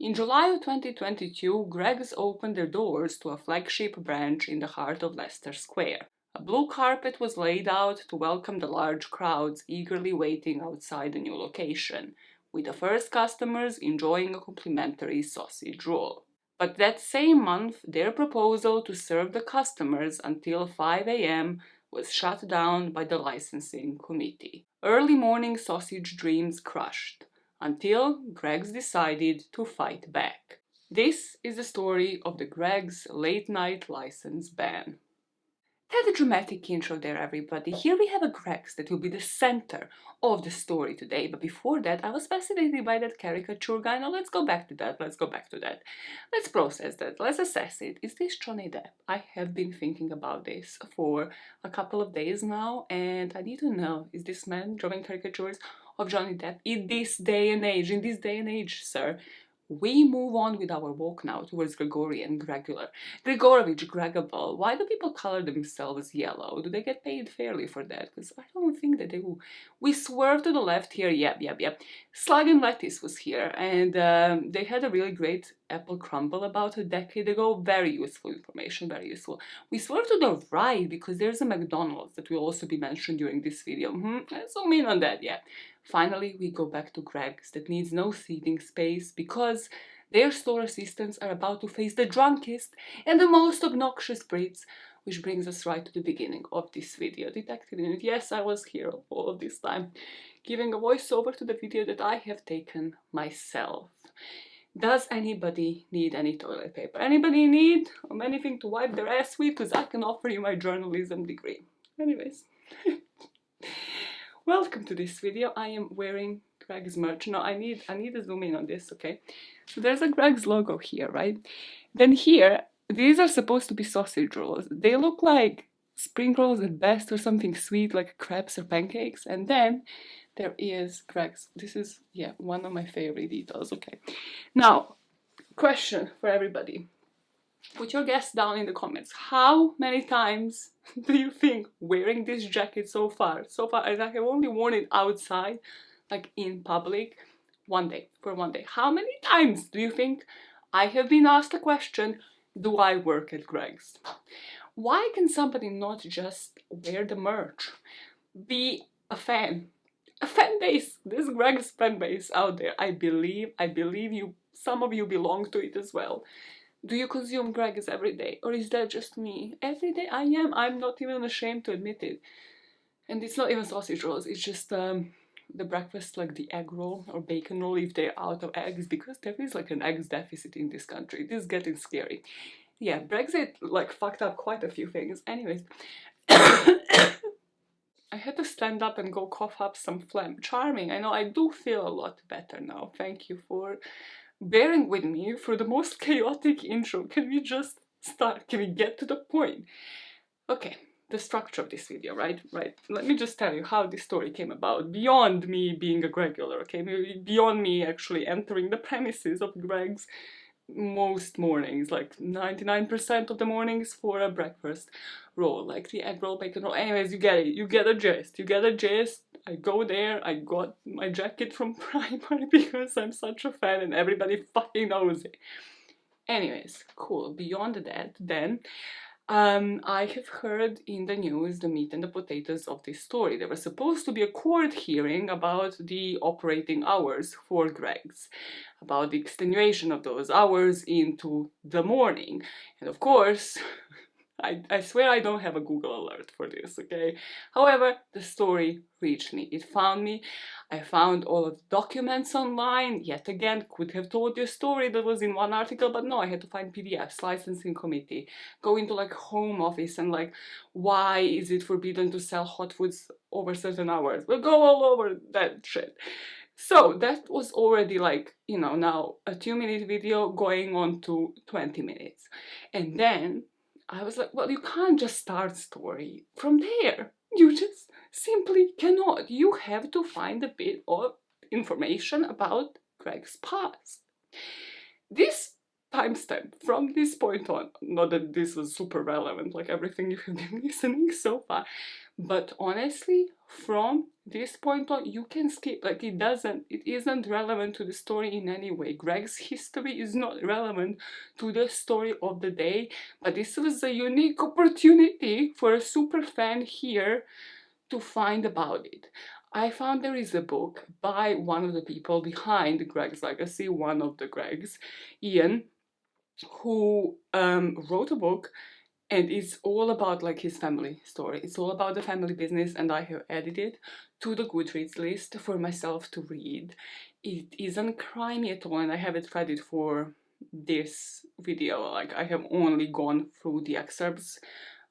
In July of 2022, Greggs opened their doors to a flagship branch in the heart of Leicester Square. A blue carpet was laid out to welcome the large crowds eagerly waiting outside the new location, with the first customers enjoying a complimentary sausage roll. But that same month, their proposal to serve the customers until 5 a.m. was shut down by the licensing committee. Early morning sausage dreams crushed, until Greggs decided to fight back. This is the story of the Greggs late night license ban. Had a dramatic intro there, everybody. Here we have a Greggs that will be the center of the story today. But before that, I was fascinated by that caricature guy. Now let's go back to that. Let's process that. Let's assess it. Is this Johnny Depp? I have been thinking about this for a couple of days now, and I need to know, is this man drawing caricatures of Johnny Depp in this day and age, sir? We move on with our walk now towards Gregorian, Gregular, Gregorovich, Gregable. Why do people color themselves yellow? Do they get paid fairly for that? Because I don't think that they do. We swerve to the left here. Yep. Slug and Lettuce was here, and they had a really great apple crumble about a decade ago. Very useful information, very useful. We swerve to the right because there's a McDonald's that will also be mentioned during this video. Let's zoom in on that, yeah. Finally, we go back to Greggs that needs no seating space because their store assistants are about to face the drunkest and the most obnoxious Brits, which brings us right to the beginning of this video. Detective Unit, yes, I was here all of this time, giving a voiceover to the video that I have taken myself. Does anybody need any toilet paper? Anybody need anything to wipe their ass with? Because I can offer you my journalism degree. Anyways. Welcome to this video. I am wearing Greggs merch. No, I need to zoom in on this, okay? So there's a Greggs logo here, right? Then here, these are supposed to be sausage rolls. They look like spring rolls at best, or something sweet like crepes or pancakes. And then there is Greggs. This is, yeah, one of my favorite details, okay? Now, question for everybody. Put your guess down in the comments. How many times do you think wearing this jacket so far, as I have only worn it outside, like in public, for one day. How many times do you think I have been asked the question, do I work at Greggs? Why can somebody not just wear the merch? Be a fan. A fan base, this Greggs fan base out there. I believe you, some of you belong to it as well. Do you consume Greggs every day? Or is that just me? Every day I am. I'm not even ashamed to admit it. And it's not even sausage rolls. It's just the breakfast, like the egg roll or bacon roll if they're out of eggs. Because there is like an eggs deficit in this country. This is getting scary. Yeah, Brexit like fucked up quite a few things. Anyways. I had to stand up and go cough up some phlegm. Charming. I know, I do feel a lot better now. Thank you for bearing with me for the most chaotic intro. Can we just start? Can we get to the point? Okay, the structure of this video, right? Let me just tell you how this story came about. Beyond me being a Gregular, okay? Beyond me actually entering the premises of Greggs most mornings, like 99% of the mornings for a breakfast roll, like the egg roll, bacon roll. Anyways, you get it. You get a gist. I go there, I got my jacket from Primark because I'm such a fan and everybody fucking knows it. Anyways, cool. Beyond that, then, I have heard in the news the meat and the potatoes of this story. There was supposed to be a court hearing about the operating hours for Greggs, about the extenuation of those hours into the morning. And of course, I swear I don't have a Google alert for this, okay? However, the story reached me. It found me. I found all of the documents online. Yet again, could have told you a story that was in one article, but no, I had to find PDFs, licensing committee, go into like home office and like, why is it forbidden to sell hot foods over certain hours? We'll go all over that shit. So that was already like, you know, now a 2-minute video going on to 20 minutes. And then I was like, well, you can't just start story from there. You just simply cannot. You have to find a bit of information about Greggs' past. This timestamp from this point on, not that this was super relevant like everything you have been listening so far, But honestly, from this point on, you can skip. Like, it isn't relevant to the story in any way. Greg's history is not relevant to the story of the day, but this was a unique opportunity for a super fan here to find about it. I found there is a book by one of the people behind Greg's legacy, one of the Gregs, Ian, who wrote a book, and it's all about like his family story. It's all about the family business, and I have added it to the Goodreads list for myself to read. It isn't crimey at all, and I haven't read it for this video. Like, I have only gone through the excerpts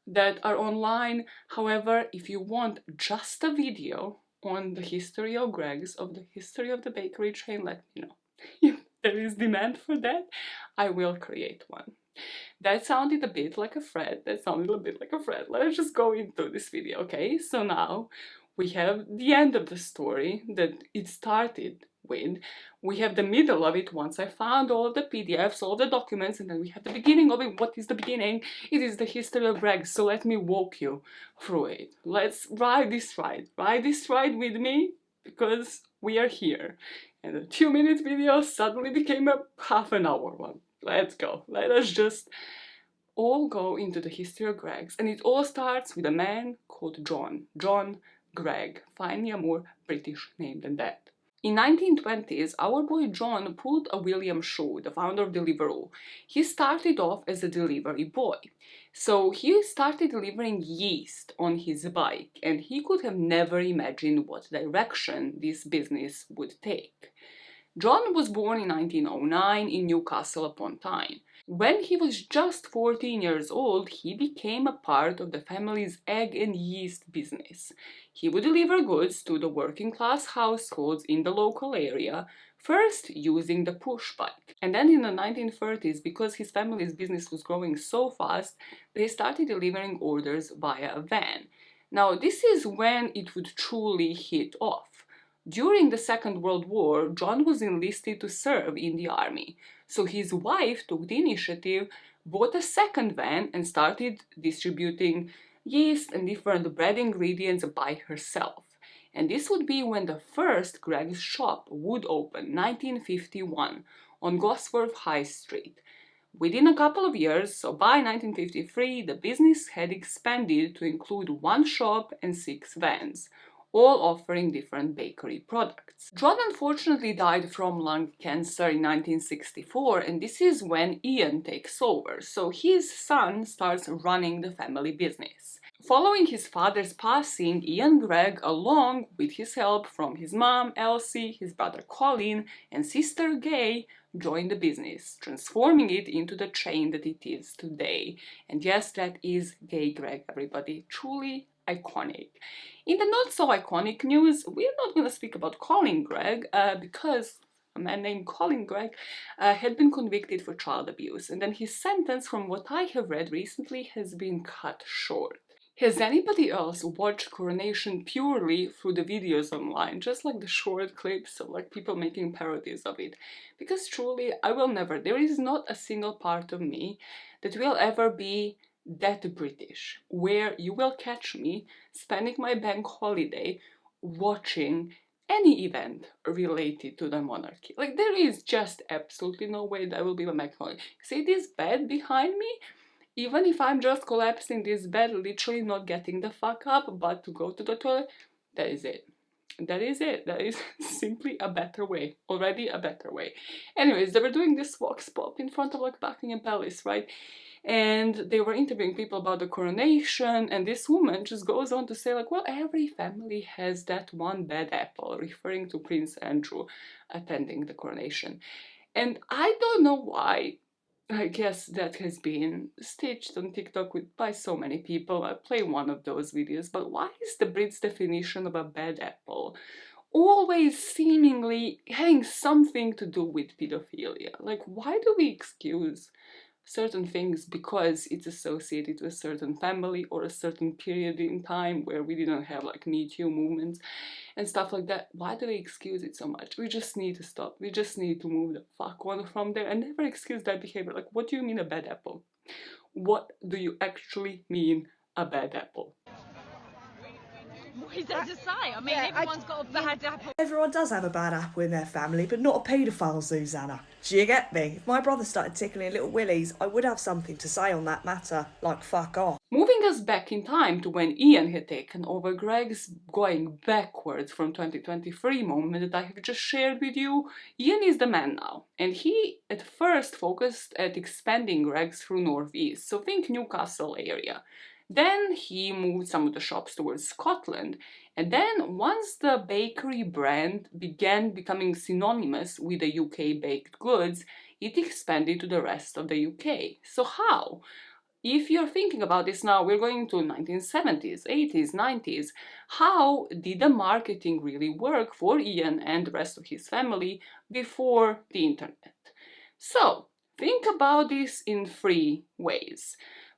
that are online. However, if you want just a video on the history of Greg's, of the history of the bakery chain, let me know. If there is demand for that, I will create one. That sounded a bit like a threat. Let's just go into this video, okay? So now we have the end of the story that it started with. We have the middle of it once I found all of the PDFs, all the documents, and then we have the beginning of it. What is the beginning? It is the history of Greg. So let me walk you through it. Let's ride this ride. Ride this ride with me, because we are here. And a 2-minute video suddenly became a half-an-hour one. Let's go. Let us just all go into the history of Greg's, and it all starts with a man called John. John Gregg. Find me a more British name than that. In 1920s, our boy John pulled a William Shaw, the founder of Deliveroo. He started off as a delivery boy. So he started delivering yeast on his bike, and he could have never imagined what direction this business would take. John was born in 1909 in Newcastle upon Tyne. When he was just 14 years old, he became a part of the family's egg and yeast business. He would deliver goods to the working class households in the local area, first using the push bike. And then in the 1930s, because his family's business was growing so fast, they started delivering orders via a van. Now, this is when it would truly hit off. During the Second World War, John was enlisted to serve in the army. So his wife took the initiative, bought a second van, and started distributing yeast and different bread ingredients by herself. And this would be when the first Greg's shop would open, 1951, on Gosforth High Street. Within a couple of years, so by 1953, the business had expanded to include one shop and 6 vans, all offering different bakery products. John unfortunately died from lung cancer in 1964, and this is when Ian takes over, so his son starts running the family business. Following his father's passing, Ian Gregg, along with his help from his mom, Elsie, his brother Colin, and sister Gay, joined the business, transforming it into the chain that it is today. And yes, that is Gay Gregg, everybody. Truly iconic. In the not so iconic news, we're not going to speak about Colin Gregg because a man named Colin Gregg had been convicted for child abuse, and then his sentence, from what I have read recently, has been cut short. Has anybody else watched Coronation purely through the videos online, just like the short clips of like people making parodies of it? Because truly, I will never, there is not a single part of me that will ever be that British, where you will catch me spending my bank holiday watching any event related to the monarchy. Like, there is just absolutely no way that will be my bank holiday. See this bed behind me? Even if I'm just collapsing this bed, literally not getting the fuck up, but to go to the toilet, that is it. That is it. That is simply a better way. Already a better way. Anyways, they were doing this vox pop in front of like Buckingham Palace, right? And they were interviewing people about the coronation, and this woman just goes on to say like, well, every family has that one bad apple, referring to Prince Andrew attending the coronation. And I don't know why. I guess that has been stitched on TikTok by so many people. I play one of those videos, but why is the Brits' definition of a bad apple always seemingly having something to do with pedophilia? Like, why do we excuse certain things because it's associated with a certain family or a certain period in time where we didn't have like Me Too movements and stuff like that? Why do we excuse it so much? We just need to stop. We just need to move the fuck on from there and never excuse that behavior. Like, what do you mean a bad apple? What do you actually mean a bad apple? What is there to say? I mean, everyone's got a bad apple. Everyone does have a bad apple in their family, but not a paedophile, Susanna. Do you get me? If my brother started tickling little willies, I would have something to say on that matter, like fuck off. Moving us back in time to when Ian had taken over Greg's, going backwards from 2023 moment that I have just shared with you, Ian is the man now. And he at first focused at expanding Greg's through Northeast, so think Newcastle area. Then he moved some of the shops towards Scotland, and then once the bakery brand began becoming synonymous with the UK baked goods, it expanded to the rest of the UK. So how? If you're thinking about this now, we're going to 1970s, 80s, 90s. How did the marketing really work for Ian and the rest of his family before the internet? So, think about this in three ways.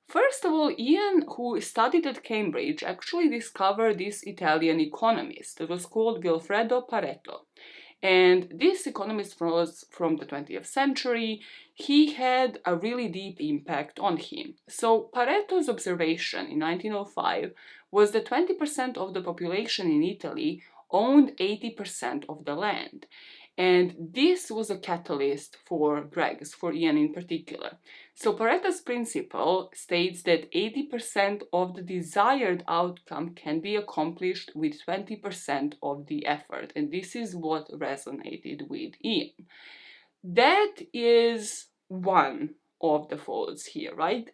First of all, Ian, who studied at Cambridge, actually discovered this Italian economist that was called Vilfredo Pareto. And this economist was from the 20th century. He had a really deep impact on him. So Pareto's observation in 1905 was that 20% of the population in Italy owned 80% of the land. And this was a catalyst for Greg's, for Ian in particular. So Pareto's principle states that 80% of the desired outcome can be accomplished with 20% of the effort. And this is what resonated with Ian. That is one of the faults here, right?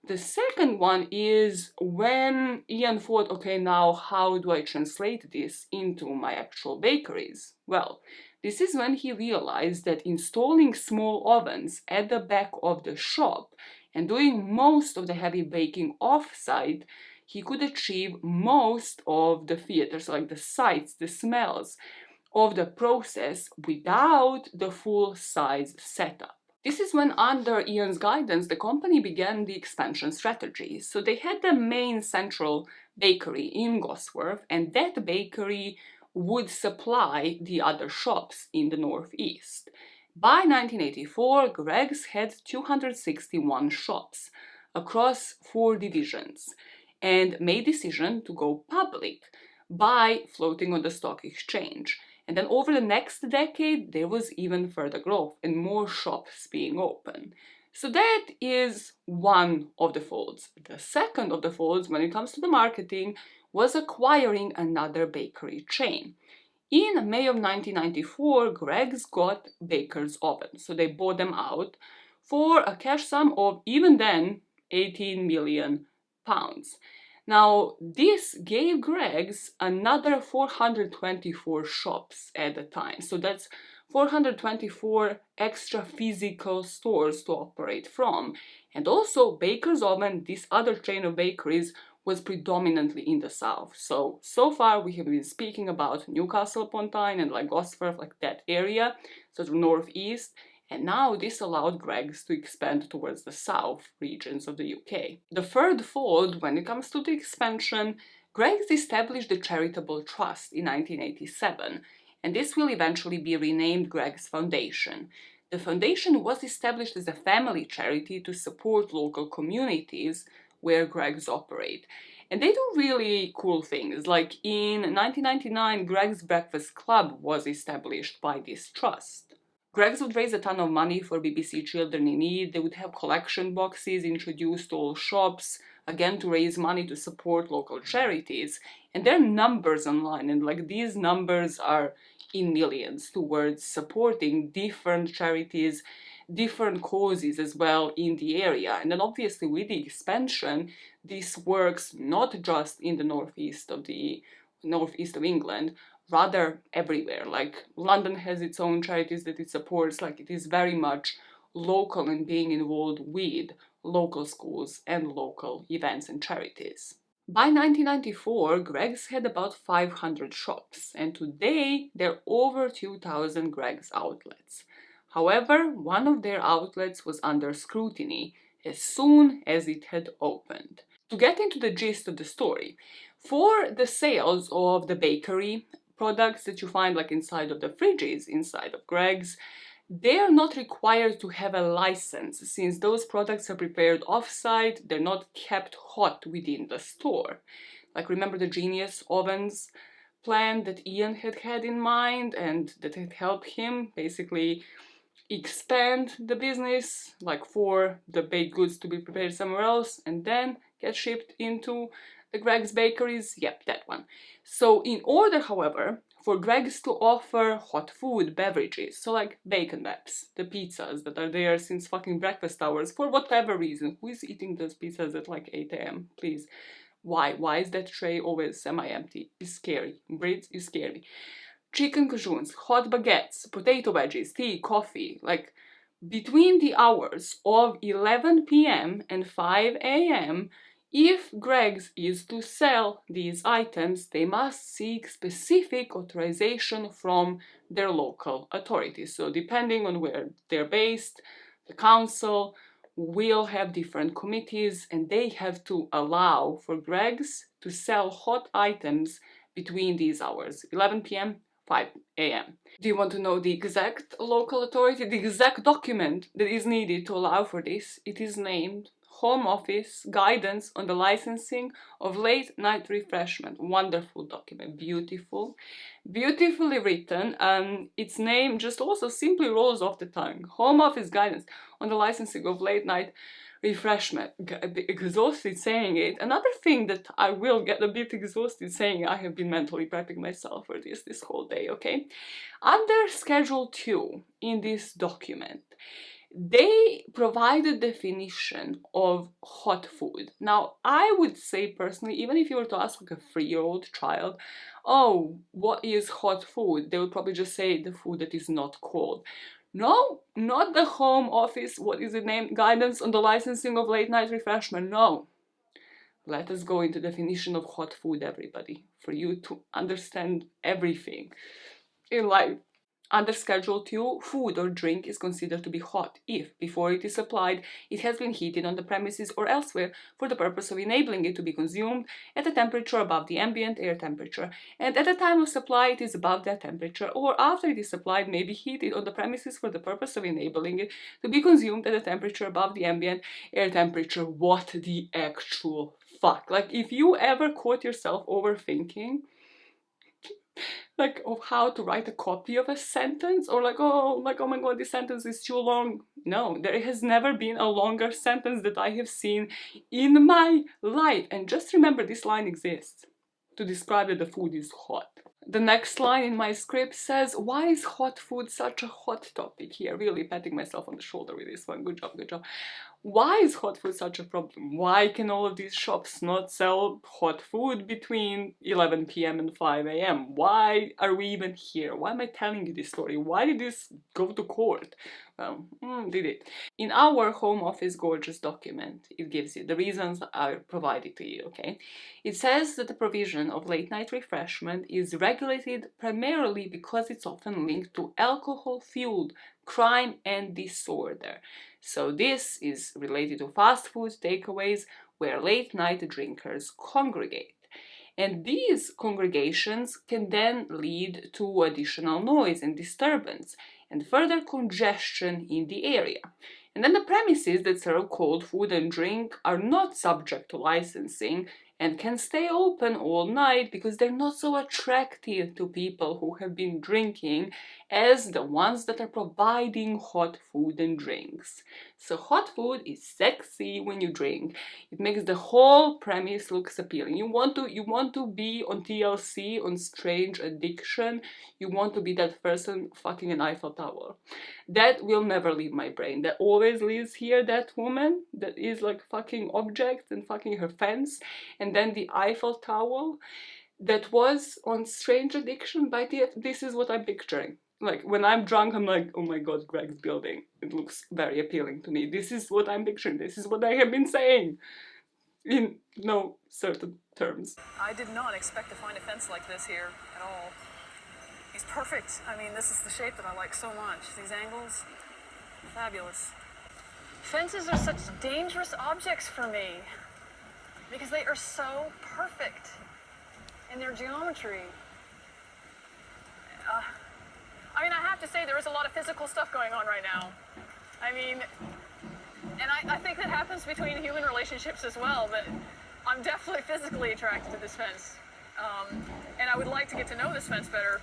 The second one is when Ian thought, okay, now how do I translate this into my actual bakeries? Well, this is when he realized that installing small ovens at the back of the shop and doing most of the heavy baking off-site, he could achieve most of the theaters, like the sights, the smells of the process without the full-size setup. This is when, under Ian's guidance, the company began the expansion strategy. So they had the main central bakery in Gosforth, and that bakery would supply the other shops in the northeast. By 1984, Greg's had 261 shops across 4 divisions and made decision to go public by floating on the stock exchange. And then over the next decade, there was even further growth and more shops being open. So that is one of the faults. The second of the faults when it comes to the marketing was acquiring another bakery chain. In May of 1994, Greg's got Baker's Oven, so they bought them out for a cash sum of, even then, 18 million pounds. Now, this gave Greg's another 424 shops at the time, so that's 424 extra physical stores to operate from. And also, Baker's Oven, this other chain of bakeries, was predominantly in the south. So far we have been speaking about Newcastle upon Tyne and like Gosforth, like that area, so the northeast, and now this allowed Greg's to expand towards the south regions of the UK. The third fold, when it comes to the expansion, Greg's established the Charitable Trust in 1987, and this will eventually be renamed Greg's Foundation. The foundation was established as a family charity to support local communities where Greg's operate. And they do really cool things, like in 1999, Greg's Breakfast Club was established by this trust. Greg's would raise a ton of money for BBC Children in Need. They would have collection boxes introduced to all shops, again to raise money to support local charities. And there are numbers online, and like these numbers are in millions towards supporting different charities, different causes as well in the area. And then obviously with the expansion, this works not just in the northeast of England, rather everywhere. Like London has its own charities that it supports, like it is very much local and being involved with local schools and local events and charities. By 1994, Greg's had about 500 shops, and today there are over 2,000 Greg's outlets. However, one of their outlets was under scrutiny as soon as it had opened. To get into the gist of the story, for the sales of the bakery products that you find like inside of the fridges, inside of Greg's, they are not required to have a license since those products are prepared off-site, they're not kept hot within the store. Like, remember the genius ovens plan that Ian had in mind, and that had helped him basically expand the business, like for the baked goods to be prepared somewhere else and then get shipped into the Greg's bakeries? Yep, that one. So in order, however, for Greg's to offer hot food, beverages, so like bacon wraps, the pizzas that are there since fucking breakfast hours, for whatever reason. Who is eating those pizzas at like 8 a.m.? Please. Why? Why is that tray always semi-empty? It's scary. Brits is scary. Chicken cajouns, hot baguettes, potato wedges, tea, coffee, like between the hours of 11 p.m. and 5 a.m., if Greg's is to sell these items, they must seek specific authorization from their local authorities. So depending on where they're based, the council will have different committees, and they have to allow for Greg's to sell hot items between these hours, 11 p.m., 5 a.m. Do you want to know the exact local authority, the exact document that is needed to allow for this? It is named Home Office Guidance on the Licensing of Late Night Refreshment. Wonderful document, beautiful, beautifully written. Its name just also simply rolls off the tongue. Home Office Guidance on the Licensing of Late Night Refreshment. A bit exhausted saying it. Another thing that I will get a bit exhausted saying, I have been mentally prepping myself for this whole day, okay? Under Schedule 2 in this document, they provide a definition of hot food. Now, I would say personally, even if you were to ask like a 3-year-old child, oh, what is hot food? They would probably just say the food that is not cold. No, not the Home Office, what is the name? Guidance on the Licensing of Late Night Refreshment. No. Let us go into definition of hot food, everybody, for you to understand everything in life. Under Schedule 2, food or drink is considered to be hot if, before it is supplied, it has been heated on the premises or elsewhere for the purpose of enabling it to be consumed at a temperature above the ambient air temperature, and at the time of supply it is above that temperature, or after it is supplied may be heated on the premises for the purpose of enabling it to be consumed at a temperature above the ambient air temperature. What the actual fuck? Like, if you ever caught yourself overthinking like of how to write a copy of a sentence, or like oh my god, this sentence is too long. No, there has never been a longer sentence that I have seen in my life. And just remember, this line exists to describe that the food is hot. The next line in my script says, why is hot food such a hot topic here? Really patting myself on the shoulder with this one. Good job, good job. Why is hot food such a problem? Why can all of these shops not sell hot food between 11 p.m. and 5 a.m.? Why are we even here? Why am I telling you this story? Why did this go to court? Well, did it. In our Home Office gorgeous document, it gives you the reasons I provided to you, okay? It says that the provision of late night refreshment is regulated primarily because it's often linked to alcohol-fueled crime and disorder. So this is related to fast food takeaways where late night drinkers congregate. And these congregations can then lead to additional noise and disturbance and further congestion in the area. And then the premises that serve cold food and drink are not subject to licensing and can stay open all night because they're not so attractive to people who have been drinking as the ones that are providing hot food and drinks. So hot food is sexy when you drink. It makes the whole premise look appealing. You want to be on TLC, on Strange Addiction. You want to be that person fucking an Eiffel Tower. That will never leave my brain. That always lives here, that woman that is like fucking objects and fucking her fence. And then the Eiffel Tower that was on Strange Addiction. By this is what I'm picturing. Like, when I'm drunk, I'm like, oh my god, Greg's building. It looks very appealing to me. This is what I'm picturing. This is what I have been saying. In no certain terms. I did not expect to find a fence like this here at all. He's perfect. I mean, this is the shape that I like so much. These angles, fabulous. Fences are such dangerous objects for me because they are so perfect in their geometry. I mean, I have to say there is a lot of physical stuff going on right now. I mean, and I think that happens between human relationships as well, but I'm definitely physically attracted to this fence. And I would like to get to know this fence better.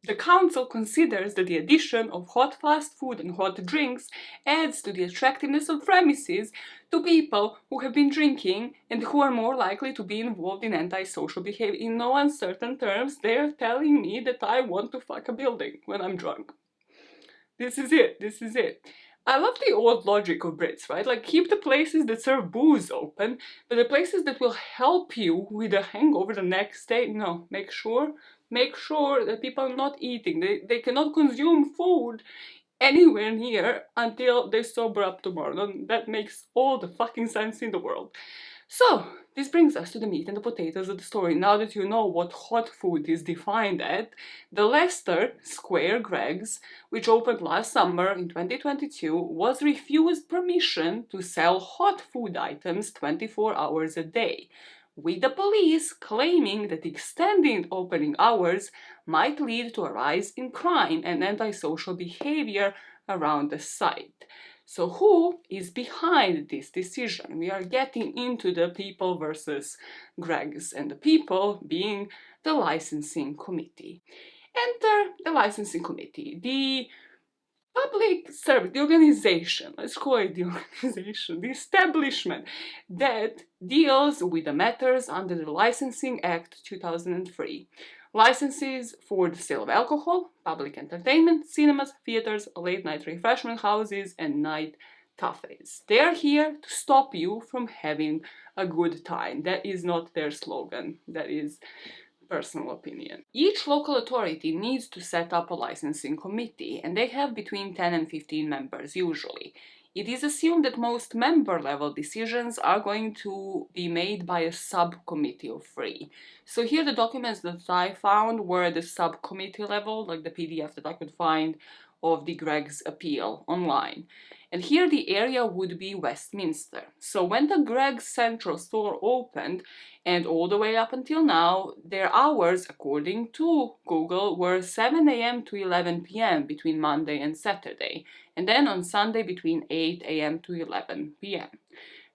The council considers that the addition of hot fast food and hot drinks adds to the attractiveness of premises to people who have been drinking and who are more likely to be involved in antisocial behavior. In no uncertain terms, they're telling me that I want to fuck a building when I'm drunk. This is it. This is it. I love the old logic of Brits, right? Like, keep the places that serve booze open, but the places that will help you with a hangover the next day, no, make sure that people are not eating. They cannot consume food anywhere near until they sober up tomorrow. And that makes all the fucking sense in the world. So, this brings us to the meat and the potatoes of the story. Now that you know what hot food is defined at, the Leicester Square Greggs, which opened last summer in 2022, was refused permission to sell hot food items 24 hours a day, with the police claiming that extending opening hours might lead to a rise in crime and antisocial behavior around the site. So who is behind this decision? We are getting into the people versus Greggs, and the people being the licensing committee. Enter the licensing committee, the public service, the organization, let's call it the organization, the establishment that deals with the matters under the Licensing Act 2003. Licenses for the sale of alcohol, public entertainment, cinemas, theaters, late-night refreshment houses, and night cafes. They are here to stop you from having a good time. That is not their slogan. That is personal opinion. Each local authority needs to set up a licensing committee, and they have between 10 and 15 members usually. It is assumed that most member-level decisions are going to be made by a subcommittee of 3. So here the documents that I found were at the subcommittee level, like the PDF that I could find of the Greggs appeal online. And here the area would be Westminster. So when the Greggs Central store opened, and all the way up until now, their hours, according to Google, were 7 a.m. to 11 p.m. between Monday and Saturday, and then on Sunday between 8 a.m. to 11 p.m.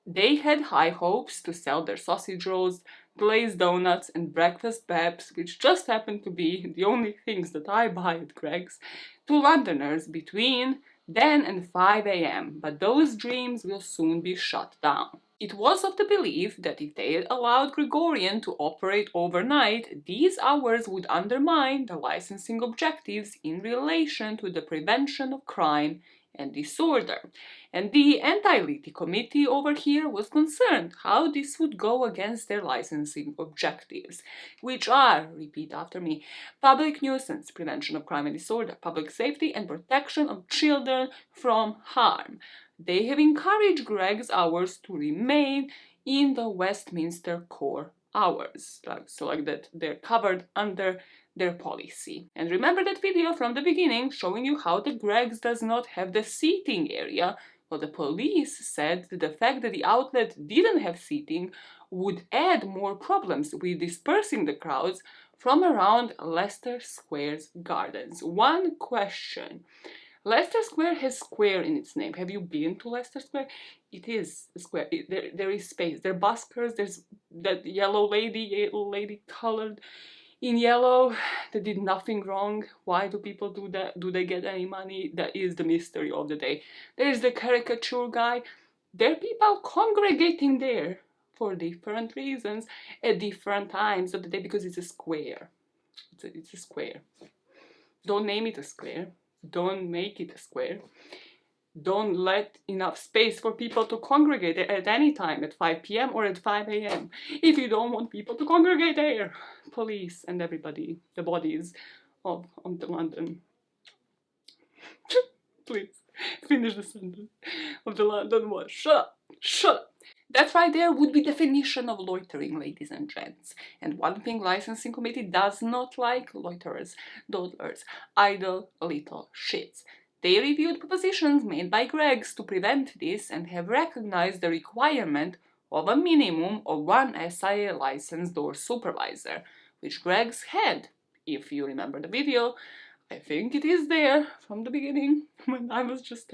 They had high hopes to sell their sausage rolls, glazed donuts, and breakfast babs, which just happened to be the only things that I buy at Greggs, to Londoners between then and 5 a.m., but those dreams will soon be shut down. It was of the belief that if they had allowed Gregorian to operate overnight, these hours would undermine the licensing objectives in relation to the prevention of crime and disorder. And the anti-Liti committee over here was concerned how this would go against their licensing objectives, which are, repeat after me, public nuisance, prevention of crime and disorder, public safety, and protection of children from harm. They have encouraged Greggs hours to remain in the Westminster core hours, like that they're covered under their policy. And remember that video from the beginning showing you how the Greggs does not have the seating area? Well, the police said that the fact that the outlet didn't have seating would add more problems with dispersing the crowds from around Leicester Square's gardens. One question. Leicester Square has square in its name. Have you been to Leicester Square? It is a square. There is space. There are buskers. There's that yellow lady colored in yellow that did nothing wrong. Why do people do that? Do they get any money? That is the mystery of the day. There is the caricature guy. There are people congregating there for different reasons at different times of the day because it's a square. It's a square. Don't name it a square. Don't make it a square. Don't let enough space for people to congregate at any time at 5 p.m. or at 5 a.m. if you don't want people to congregate there. Police and everybody, the bodies of the London. Please, finish the sentence. Of the London what? Shut up! Shut up! That right there would be definition of loitering, ladies and gents. And one thing licensing committee does not like: loiterers, dawdlers, idle little shits. They reviewed propositions made by Greggs to prevent this and have recognized the requirement of a minimum of 1 SIA licensed door supervisor, which Greggs had. If you remember the video, I think it is there from the beginning when I was just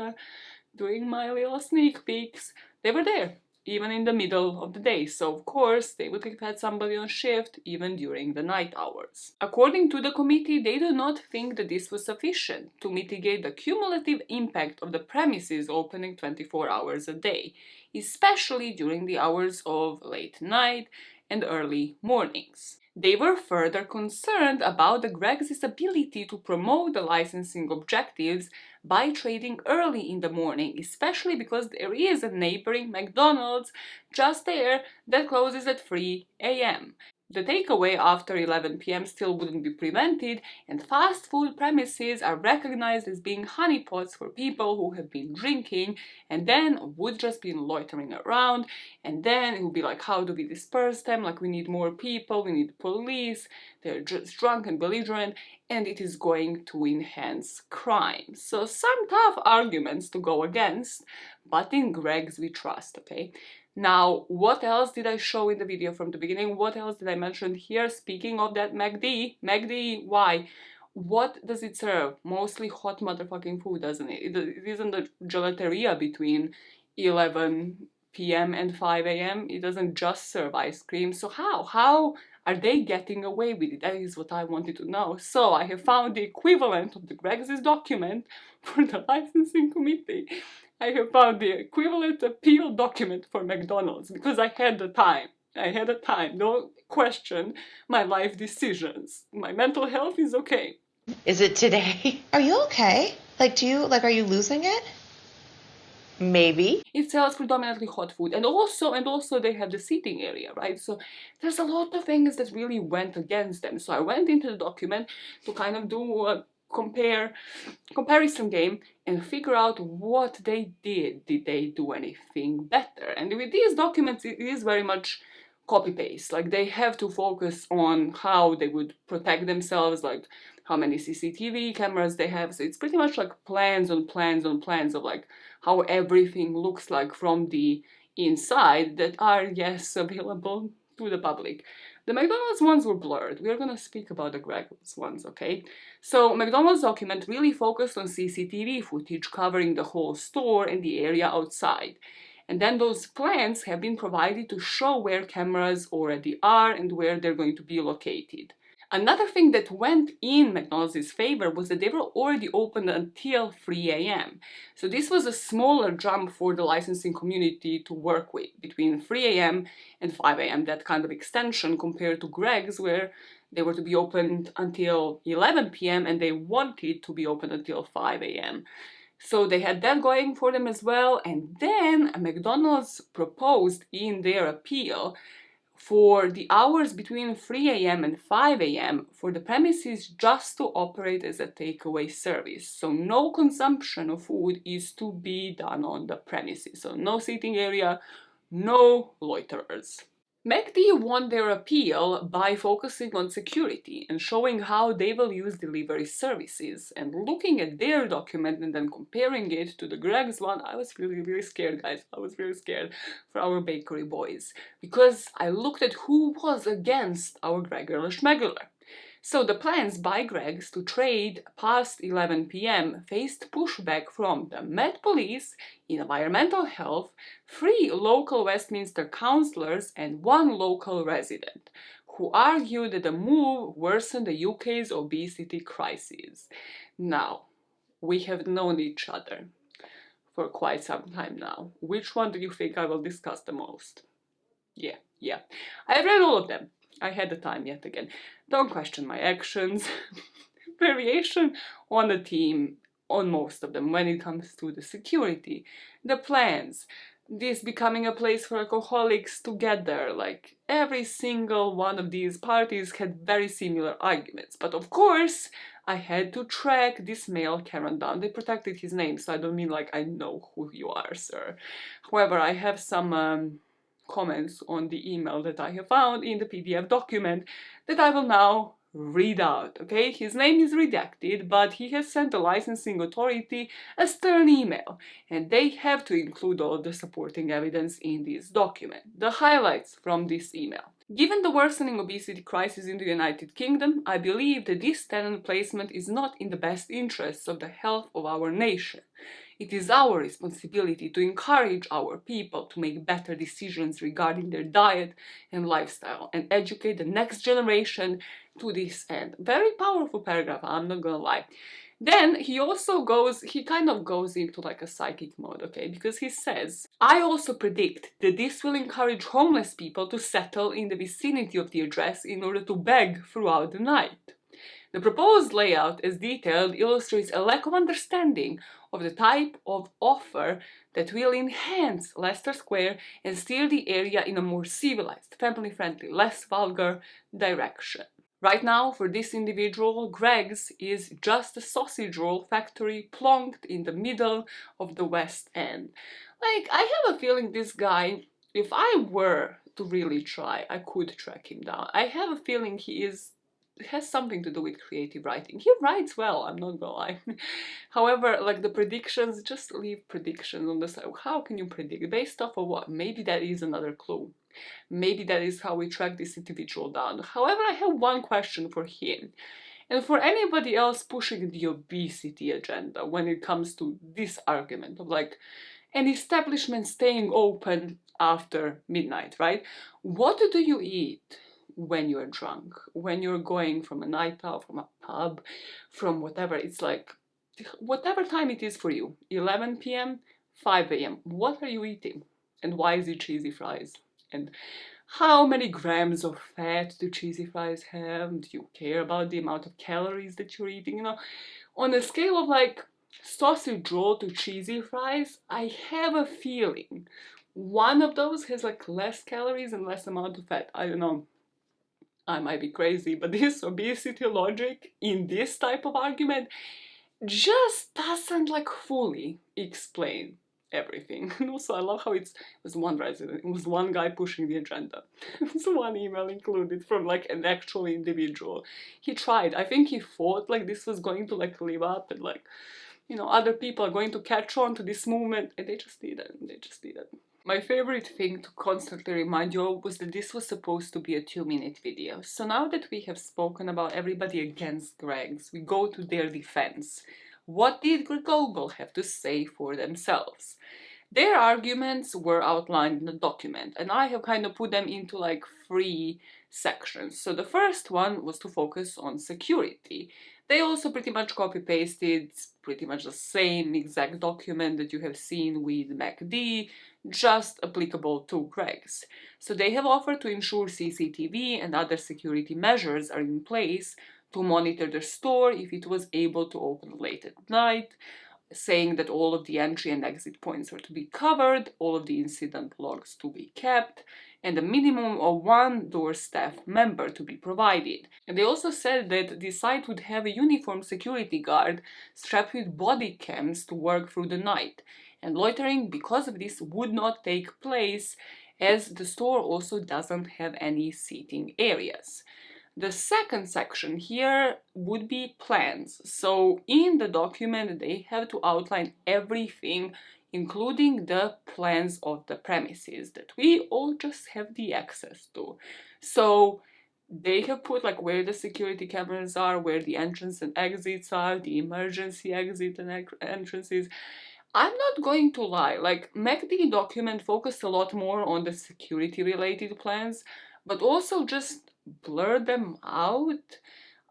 doing my little sneak peeks. They were there. even in the middle of the day. So of course they would have had somebody on shift even during the night hours. According to the committee, they do not think that this was sufficient to mitigate the cumulative impact of the premises opening 24 hours a day, especially during the hours of late night and early mornings. They were further concerned about the Greggs' ability to promote the licensing objectives by trading early in the morning, especially because there is a neighboring McDonald's just there that closes at 3 a.m. The takeaway after 11 p.m. still wouldn't be prevented, and fast food premises are recognized as being honeypots for people who have been drinking and then would just be loitering around, and then it would be like, how do we disperse them? Like, we need more people, we need police, they're just drunk and belligerent, and it is going to enhance crime. So some tough arguments to go against, but in Greggs we trust, okay? Now, what else did I show in the video from the beginning? What else did I mention here? Speaking of that McD, why? What does it serve? Mostly hot motherfucking food, doesn't it? It isn't a gelateria between 11 p.m. and 5 a.m. It doesn't just serve ice cream. So how are they getting away with it? That is what I wanted to know. So I have found the equivalent of the Greggs' document for the licensing committee. I have found the equivalent appeal document for McDonald's because I had the time. Don't question my life decisions. My mental health is okay. Is it today? Are you okay? Are you losing it? Maybe. It sells predominantly hot food, and also they have the seating area, right? So there's a lot of things that really went against them. So I went into the document to kind of do a comparison game and figure out what they did. Did they do anything better? And with these documents, it is very much copy-paste. Like, they have to focus on how they would protect themselves, like how many CCTV cameras they have. So it's pretty much like plans on plans on plans of like how everything looks like from the inside that are, yes, available to the public. The McDonald's ones were blurred. We are going to speak about the Greggs ones, okay? So McDonald's document really focused on CCTV footage covering the whole store and the area outside. And then those plans have been provided to show where cameras already are and where they're going to be located. Another thing that went in McDonald's favor was that they were already open until 3 a.m. So this was a smaller jump for the licensing community to work with, between 3 a.m. and 5 a.m., that kind of extension compared to Greggs, where they were to be opened until 11 p.m. and they wanted to be open until 5 a.m. So they had that going for them as well, and then McDonald's proposed in their appeal for the hours between 3 a.m. and 5 a.m. for the premises just to operate as a takeaway service. So no consumption of food is to be done on the premises. So no seating area, no loiterers. McD won their appeal by focusing on security and showing how they will use delivery services. And looking at their document and then comparing it to the Greggs one, I was really scared, guys. I was really scared for our bakery boys, because I looked at who was against our Gregler Schmegler. So the plans by Greggs to trade past 11 p.m. faced pushback from the Met Police, Environmental Health, 3 local Westminster councillors and 1 local resident, who argued that the move worsened the UK's obesity crisis. Now, we have known each other for quite some time now. Which one do you think I will discuss the most? Yeah. I've read all of them. I had the time yet again. Don't question my actions. Variation on the theme on most of them when it comes to the security, the plans, this becoming a place for alcoholics together. Like, every single one of these parties had very similar arguments. But of course, I had to track this male Karen down. They protected his name, so I don't mean like I know who you are, sir. However, I have some comments on the email that I have found in the PDF document that I will now read out, okay? His name is redacted, but he has sent the licensing authority a stern email, and they have to include all the supporting evidence in this document. The highlights from this email. Given the worsening obesity crisis in the United Kingdom, I believe that this tenant placement is not in the best interests of the health of our nation. It is our responsibility to encourage our people to make better decisions regarding their diet and lifestyle and educate the next generation to this end. Very powerful paragraph, I'm not gonna lie. Then he kind of goes into like a psychic mode, okay? Because he says, I also predict that this will encourage homeless people to settle in the vicinity of the address in order to beg throughout the night. The proposed layout, as detailed, illustrates a lack of understanding of the type of offer that will enhance Leicester Square and steer the area in a more civilized, family-friendly, less vulgar direction. Right now, for this individual, Greg's is just a sausage roll factory plonked in the middle of the West End. Like, I have a feeling this guy, if I were to really try, I could track him down. I have a feeling it has something to do with creative writing. He writes well, I'm not gonna lie. However, like the predictions, just leave predictions on the side. How can you predict? Based off of what? Maybe that is another clue. Maybe that is how we track this individual down. However, I have one question for him. And for anybody else pushing the obesity agenda when it comes to this argument of like an establishment staying open after midnight, right? What do you eat when you're drunk, when you're going from a night out, from a pub, from whatever? It's like, whatever time it is for you, 11 p.m., 5 a.m., what are you eating? And why is it cheesy fries? And how many grams of fat do cheesy fries have? Do you care about the amount of calories that you're eating? You know, on a scale of like sausage roll to cheesy fries, I have a feeling one of those has like less calories and less amount of fat. I don't know. I might be crazy, but this obesity logic in this type of argument just doesn't like fully explain everything. And also I love how it was one resident, it was one guy pushing the agenda. It was one email included from like an actual individual. He tried. I think he thought like this was going to like live up and like, you know, other people are going to catch on to this movement, and they just didn't. They just didn't. My favorite thing to constantly remind you of was that this was supposed to be a 2-minute video. So now that we have spoken about everybody against Greg's, we go to their defense. What did Greg have to say for themselves? Their arguments were outlined in the document, and I have kind of put them into like 3 sections. So the first one was to focus on security. They also pretty much copy-pasted pretty much the same exact document that you have seen with MACD, just applicable to Greg's. So they have offered to ensure CCTV and other security measures are in place to monitor the store if it was able to open late at night, saying that all of the entry and exit points are to be covered, all of the incident logs to be kept, and a minimum of 1 door staff member to be provided. And they also said that the site would have a uniformed security guard strapped with body cams to work through the night, and loitering because of this would not take place, as the store also doesn't have any seating areas. The second section here would be plans. So in the document they have to outline everything, including the plans of the premises that we all just have the access to. So they have put like where the security cameras are, where the entrance and exits are, the emergency exit and entrances. I'm not going to lie, like MACD document focused a lot more on the security related plans, but also just blur them out.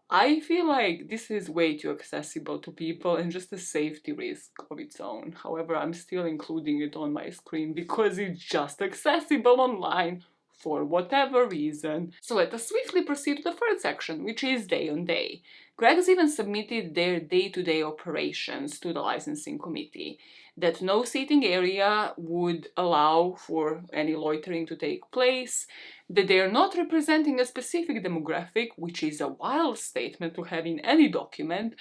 I feel like this is way too accessible to people and just a safety risk of its own. However, I'm still including it on my screen because it's just accessible online for whatever reason. So let us swiftly proceed to the third section, which is day on day. Greg's even submitted their day-to-day operations to the licensing committee, that no seating area would allow for any loitering to take place, that they are not representing a specific demographic, which is a wild statement to have in any document,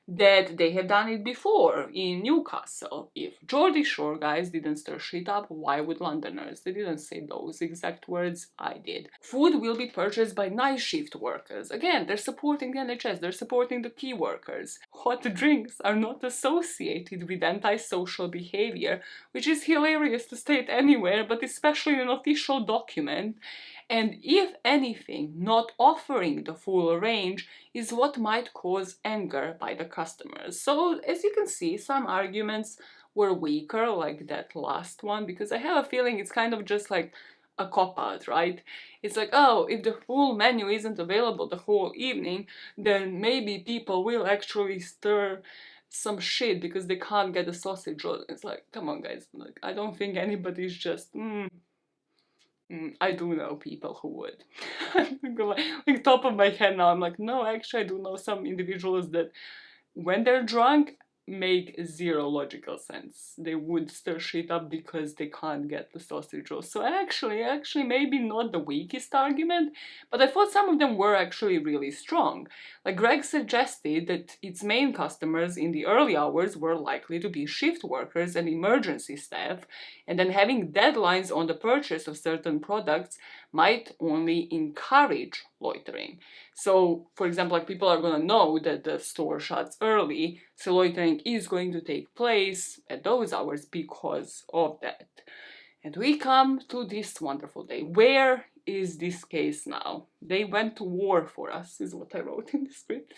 that they have done it before in Newcastle. If Geordie Shore guys didn't stir shit up, why would Londoners? They didn't say those exact words, I did. Food will be purchased by night shift workers. Again, they're supporting the NHS, they're supporting the key workers. Hot drinks are not associated with antisocial behavior, which is hilarious to state anywhere, but especially in an official document. And if anything, not offering the full range is what might cause anger by the customers. So as you can see, some arguments were weaker, like that last one, because I have a feeling it's kind of just like a cop-out, right? It's like, oh, if the full menu isn't available the whole evening, then maybe people will actually stir some shit because they can't get the sausage roll. It's like, come on guys, like, I don't think anybody's just I do know people who would. Like top of my head now, I'm like, no, actually I do know some individuals that when they're drunk make zero logical sense. They would stir shit up because they can't get the sausage roll. So actually maybe not the weakest argument, but I thought some of them were actually really strong. Like Greg suggested that its main customers in the early hours were likely to be shift workers and emergency staff, and then having deadlines on the purchase of certain products might only encourage loitering. So, for example, like people are gonna know that the store shuts early, so loitering is going to take place at those hours because of that. And we come to this wonderful day. Where is this case now? They went to war for us, is what I wrote in the script.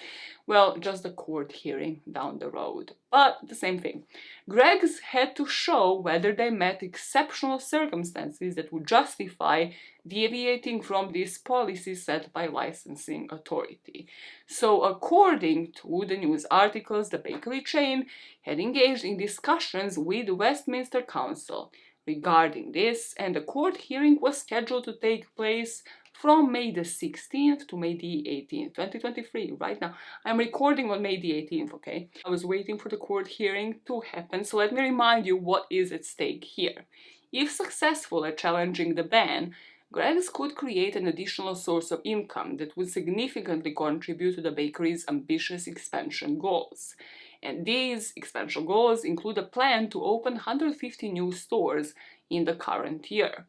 Well, just a court hearing down the road, but the same thing. Greg's had to show whether they met exceptional circumstances that would justify deviating from this policy set by licensing authority. So according to the news articles, the bakery chain had engaged in discussions with the Westminster Council regarding this, and the court hearing was scheduled to take place from May the 16th to May the 18th, 2023, right now. I'm recording on May the 18th, okay? I was waiting for the court hearing to happen, so let me remind you what is at stake here. If successful at challenging the ban, Greg's could create an additional source of income that would significantly contribute to the bakery's ambitious expansion goals. And these expansion goals include a plan to open 150 new stores in the current year.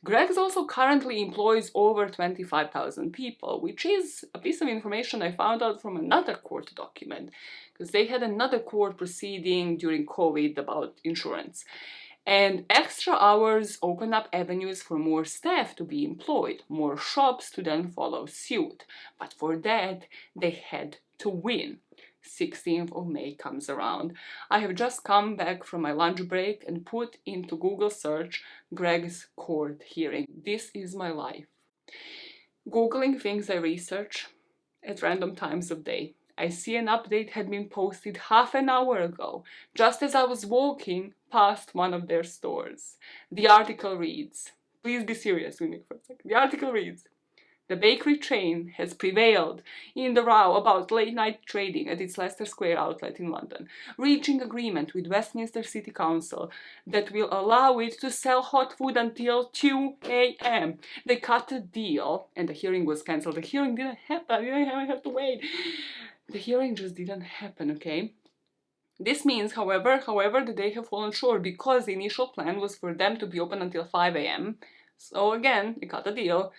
Greg's also currently employs over 25,000 people, which is a piece of information I found out from another court document, because they had another court proceeding during COVID about insurance. And extra hours open up avenues for more staff to be employed, more shops to then follow suit. But for that, they had to win. 16th of May comes around. I have just come back from my lunch break and put into Google search Greg's court hearing. This is my life. Googling things I research at random times of day. I see an update had been posted half an hour ago, just as I was walking past one of their stores. The article reads, please be serious with me for a second. The article reads, the bakery chain has prevailed in the row about late-night trading at its Leicester Square outlet in London, reaching agreement with Westminster City Council that will allow it to sell hot food until 2 a.m. They cut a deal, and the hearing was cancelled. The hearing didn't happen. I didn't have to wait. The hearing just didn't happen, okay? This means, however, that they have fallen short because the initial plan was for them to be open until 5 a.m. So again, they cut a deal.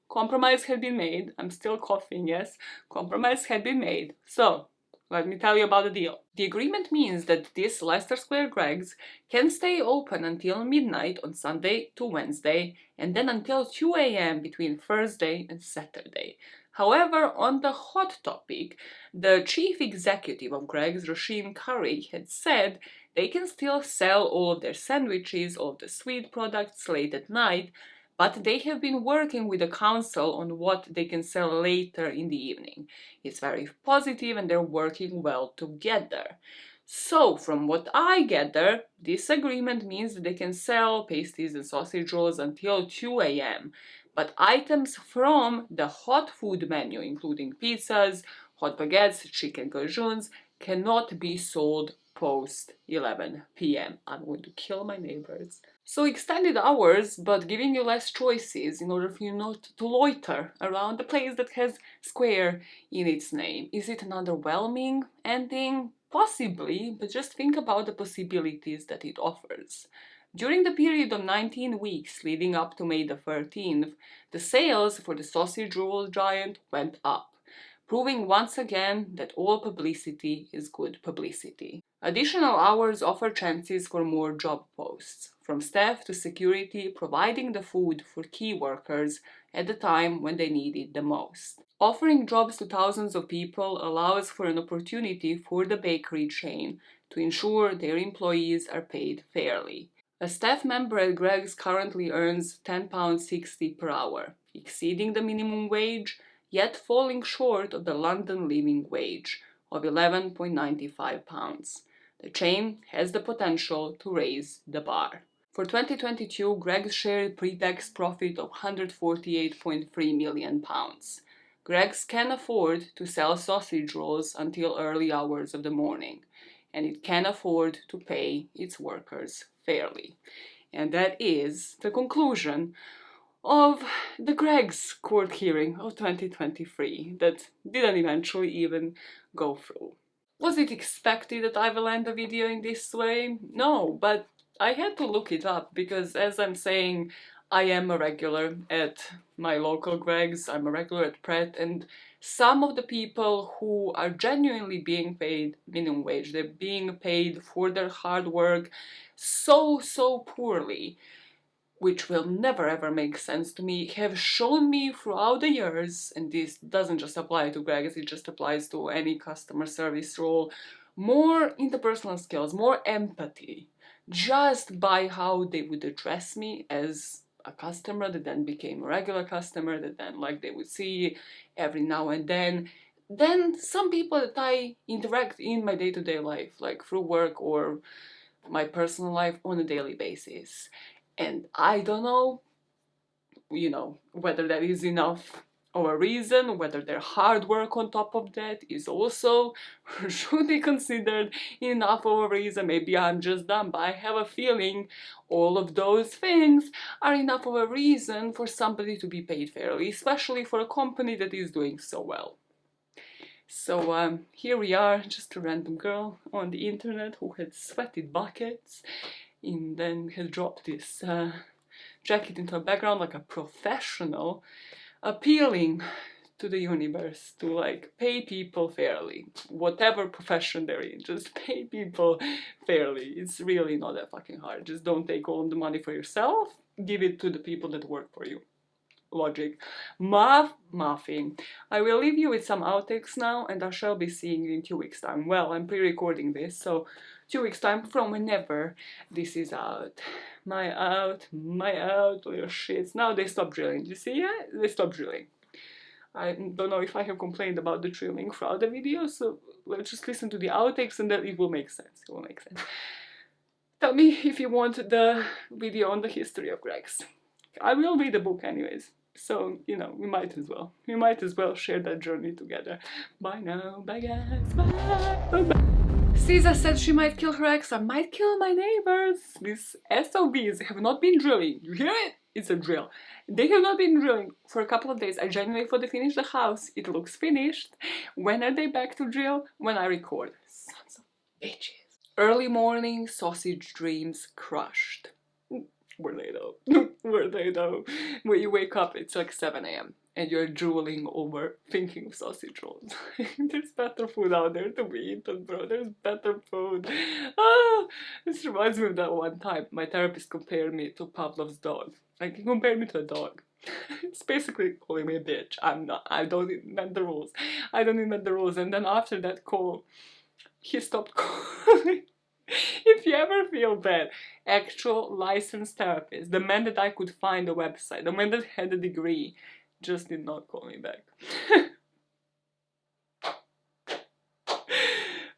Compromise had been made. I'm still coughing, yes. Compromise had been made. So, let me tell you about the deal. The agreement means that this Leicester Square Greg's can stay open until midnight on Sunday to Wednesday, and then until 2 a.m. between Thursday and Saturday. However, on the hot topic, the chief executive of Greg's, Roisin Curry, had said they can still sell all of their sandwiches, all of the sweet products late at night, but they have been working with the council on what they can sell later in the evening. It's very positive and they're working well together. So, from what I gather, this agreement means that they can sell pasties and sausage rolls until 2 a.m. But items from the hot food menu, including pizzas, hot baguettes, chicken gajouns, cannot be sold post 11 p.m. I'm going to kill my neighbors. So extended hours, but giving you less choices in order for you not to loiter around the place that has square in its name. Is it an underwhelming ending? Possibly, but just think about the possibilities that it offers. During the period of 19 weeks leading up to May the 13th, the sales for the sausage roll giant went up, proving once again that all publicity is good publicity. Additional hours offer chances for more job posts, from staff to security, providing the food for key workers at the time when they need it the most. Offering jobs to thousands of people allows for an opportunity for the bakery chain to ensure their employees are paid fairly. A staff member at Greggs currently earns £10.60 per hour, exceeding the minimum wage, yet falling short of the London living wage of £11.95. The chain has the potential to raise the bar. For 2022, Greggs shared pre-tax profit of £148.3 million. Greggs can afford to sell sausage rolls until early hours of the morning, and it can afford to pay its workers fairly. And that is the conclusion of the Greggs court hearing of 2023 that didn't eventually even go through. Was it expected that I will end the video in this way? No, but I had to look it up because, as I'm saying, I am a regular at my local Greggs, I'm a regular at Pret, and some of the people who are genuinely being paid minimum wage, they're being paid for their hard work so poorly, which will never ever make sense to me, have shown me throughout the years, and this doesn't just apply to Greggs, it just applies to any customer service role, more interpersonal skills, more empathy, just by how they would address me as a customer that then became a regular customer, that then like they would see every now and then some people that I interact in my day-to-day life, like through work or my personal life on a daily basis. And I don't know, whether that is enough of a reason, whether their hard work on top of that is also should be considered enough of a reason. Maybe I'm just dumb, but I have a feeling all of those things are enough of a reason for somebody to be paid fairly, especially for a company that is doing so well. So here we are, just a random girl on the internet who had sweated buckets and then had dropped this jacket into a background like a professional, appealing to the universe to like pay people fairly, whatever profession they're in, just pay people fairly. It's really not that fucking hard. Just don't take all the money for yourself, give it to the people that work for you. Logic. Muffing. I will leave you with some outtakes now, and I shall be seeing you in 2 weeks time. Well, I'm pre-recording this, so 2 weeks time from whenever this is out. My little shits. Now they stopped drilling. You see, yeah? They stopped drilling. I don't know if I have complained about the drilling throughout the video, so let's just listen to the outtakes and then it will make sense. It will make sense. Tell me if you want the video on the history of Greggs. I will read the book anyways, so, we might as well. We might as well share that journey together. Bye now, bye guys, bye. Caesar said she might kill her ex, I might kill my neighbors. These SOBs have not been drilling. You hear it? It's a drill. They have not been drilling for a couple of days. I genuinely thought they finished the house. It looks finished. When are they back to drill? When I record. Sons of bitches. Early morning sausage dreams crushed. Were they though? Were they though? When you wake up, it's like 7 a.m. and you're drooling over thinking of sausage rolls. There's better food out there to be eaten, bro. There's better food. This reminds me of that one time my therapist compared me to Pavlov's dog. Like, he compared me to a dog. It's basically calling me a bitch. I'm not. I don't invent the rules. I don't invent the rules. And then after that call, he stopped calling. If you ever feel bad, actual licensed therapist, the man that I could find a website, the man that had a degree, just did not call me back.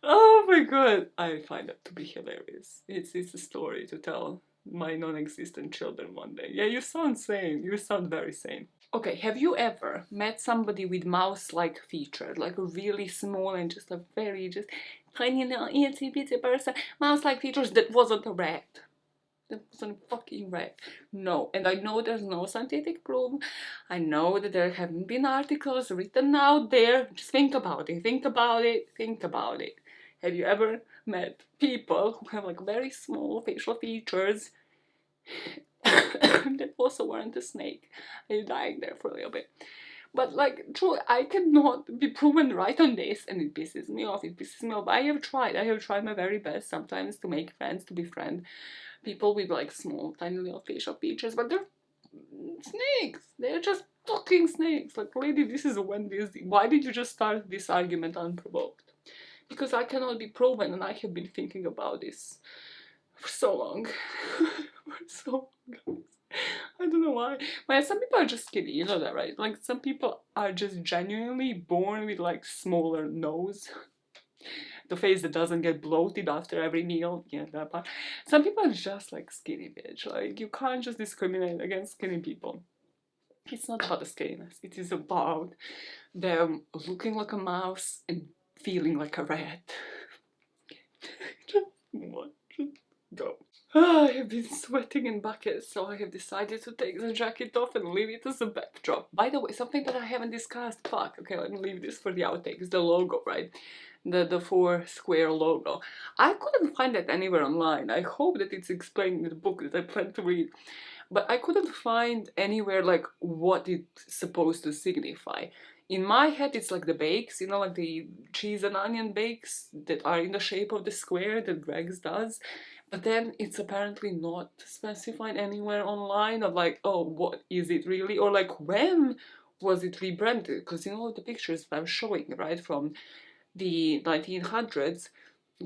Oh my god, I find that to be hilarious. It's a story to tell my non-existent children one day. Yeah, you sound sane. You sound very sane. Okay, have you ever met somebody with mouse-like features, like a really small and just a very tiny little itsy bitsy person, mouse-like features that wasn't a rat? That wasn't a fucking rat. No, and I know there's no scientific proof. I know that there haven't been articles written out there. Just think about it, think about it, think about it. Have you ever met people who have like very small facial features that also weren't a snake? Are you dying there for a little bit? But like, truly, I cannot be proven right on this, and it pisses me off, I have tried my very best sometimes to make friends, to befriend people with like small, tiny little facial features, but they're snakes. They're just fucking snakes. Like, lady, this is Wendy's. Why did you just start this argument unprovoked? Because I cannot be proven, and I have been thinking about this for so long. For so long. I don't know why. But some people are just skinny, you know that, right? Like, some people are just genuinely born with, like, smaller nose. The face that doesn't get bloated after every meal. Yeah, that part. Some people are just, like, skinny, bitch. Like, you can't just discriminate against skinny people. It's not about the skinniness. It is about them looking like a mouse and feeling like a rat. Just what? Just go. I have been sweating in buckets, so I have decided to take the jacket off and leave it as a backdrop. By the way, something that I haven't discussed. Fuck. Okay, let me leave this for the outtakes. The logo, right? The 4 square logo. I couldn't find it anywhere online. I hope that it's explained in the book that I plan to read. But I couldn't find anywhere like what it's supposed to signify. In my head, it's like the bakes, you know, like the cheese and onion bakes that are in the shape of the square that Greg's does. But then it's apparently not specified anywhere online of like, oh, what is it really? Or like, when was it rebranded? Because you know the pictures that I'm showing, right, from the 1900s,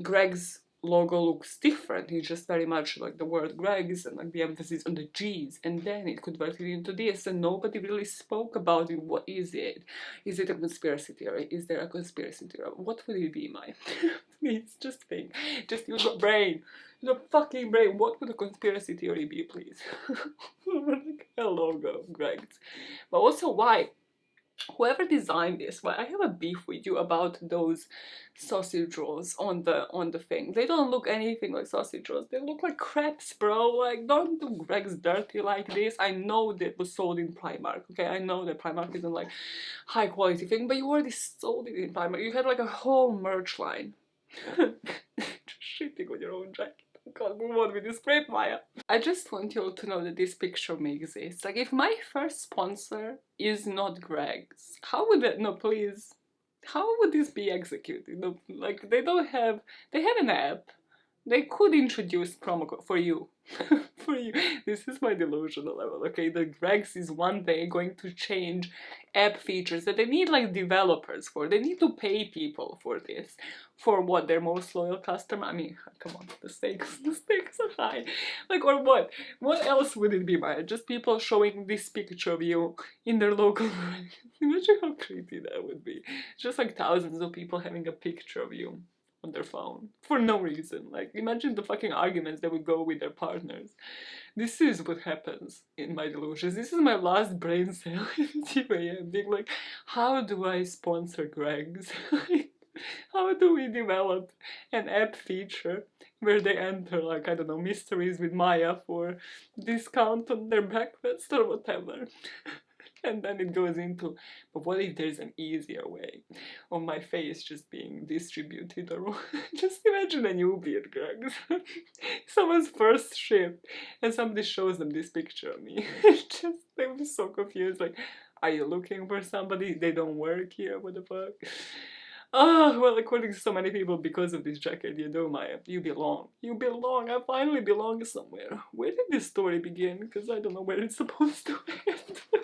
Greg's logo looks different. It's just very much like the word Greg's and like the emphasis on the G's, and then it converted into this, and nobody really spoke about it. What is it? Is it a conspiracy theory? Is there a conspiracy theory? What would it be, Maya? Please, just think. Just use your brain. Your fucking brain. What would a conspiracy theory be, please? Like a logo of Greg's. But also, why? Whoever designed this, well, I have a beef with you about those sausage rolls on the thing. They don't look anything like sausage rolls. They look like crepes, bro. Like, don't do Greg's dirty like this. I know that it was sold in Primark, okay? I know that Primark isn't like high quality thing, but you already sold it in Primark. You had like a whole merch line. Just shitting on your own jacket. God, move on with this great, Maya. I just want you all to know that this picture may exist. Like, if my first sponsor is not Greg's, how would that, no please, how would this be executed? No, like, they have an app. They could introduce promo code for you. For you. This is my delusional level, okay? The Greg's is one day going to change app features that they need like developers for. They need to pay people for this. For what? Their most loyal customer? I mean, come on, the stakes are high. Like, or what? What else would it be, Maya? Just people showing this picture of you in their local market. Imagine how creepy that would be. Just like thousands of people having a picture of you on their phone for no reason. Like, imagine the fucking arguments that would go with their partners. This is what happens in my delusions. This is my last brain cell at 2 a.m. being like, how do I sponsor Greg's? How do we develop an app feature where they enter, like, I don't know, mysteries with Maya for discount on their breakfast or whatever? And then it goes into, but what if there's an easier way of my face just being distributed? Or just imagine a newbie at Greg's. Someone's first shift and somebody shows them this picture of me. Just, they would be so confused, like, are you looking for somebody? They don't work here, what the fuck? Oh, well, according to so many people, because of this jacket, you know, Maya, you belong. You belong. I finally belong somewhere. Where did this story begin? Because I don't know where it's supposed to end.